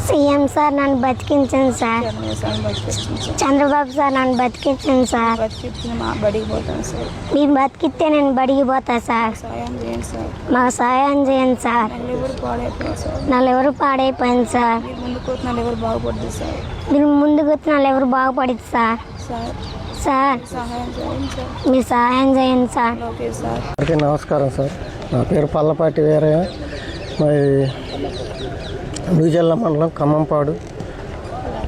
CM sir నన్ను బతికించండి sir. Chandrababu sir నన్ను బతికించండి sir. మీరు బతికిస్తే నేను బడికి పోతా సార్. మాకు సాయం చేయండి సార్. నల్లెవరు పాడైపోయింది సార్. మీరు ముందుకు వచ్చిన ఎవరు బాగుపడింది సార్. సార్ మీరు సహాయం చేయండి సార్. అందరికీ నమస్కారం సార్. నా పేరు పల్లపాటి వీరయ్య. మరి న్యూజిల్లా మండలం ఖమ్మంపాడు,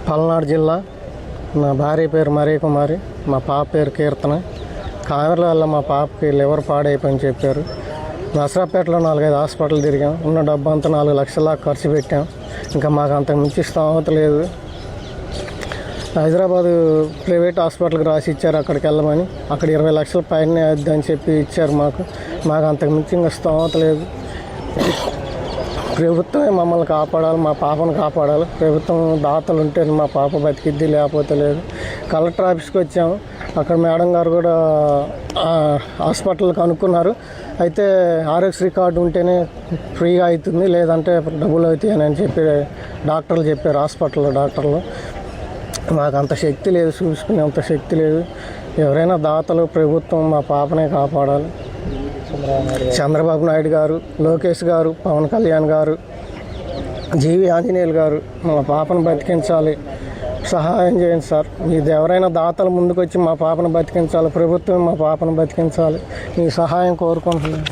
పల్నాడు జిల్లా. నా భార్య పేరు మరీ కుమారి, మా పాప పేరు కీర్తన. కామెర్ల వల్ల మా పాపకి లివర్ పాడైపోయింది చెప్పారు. నసరాపేటలో 4-5 హాస్పిటల్ తిరిగాం. ఉన్న డబ్బు అంతా 4 లక్షల ఖర్చు పెట్టాం. ఇంకా మాకు అంతకు మించి స్తోమత లేదు. హైదరాబాదు ప్రైవేట్ హాస్పిటల్కి రాసి ఇచ్చారు అక్కడికి వెళ్ళమని. అక్కడ 20 లక్షల పైన వద్దని చెప్పి ఇచ్చారు మాకు అంతకు మించి ఇంకా స్తోమత లేదు. ప్రభుత్వమే మమ్మల్ని కాపాడాలి, మా పాపను కాపాడాలి. ప్రభుత్వం దాతలు ఉంటే మా పాప బతికిద్ది, లేకపోతే లేదు. కలెక్టర్ ఆఫీస్కి వచ్చాము. అక్కడ మేడం గారు కూడా హాస్పిటల్కి అనుకున్నారు. అయితే ఆరోగ్యశ్రీ కార్డు ఉంటేనే ఫ్రీగా అవుతుంది, లేదంటే డబ్బులు అవుతాయి అని చెప్పి డాక్టర్లు చెప్పారు. హాస్పిటల్లో డాక్టర్లు మాకు అంత శక్తి లేదు, చూసుకునే అంత శక్తి లేదు. ఎవరైనా దాతలు, ప్రభుత్వం మా పాపనే కాపాడాలి. చంద్రబాబు నాయుడు గారు, లోకేష్ గారు, పవన్ కళ్యాణ్ గారు, జీవి ఆంజనేయులు గారు మా పాపను బతికించాలి, సహాయం చేయండి సార్. ఇది ఎవరైనా దాతలు ముందుకు వచ్చి మా పాపను బతికించాలి. ప్రభుత్వం మా పాపను బతికించాలి. మీ సహాయం కోరుకుంటున్నాను.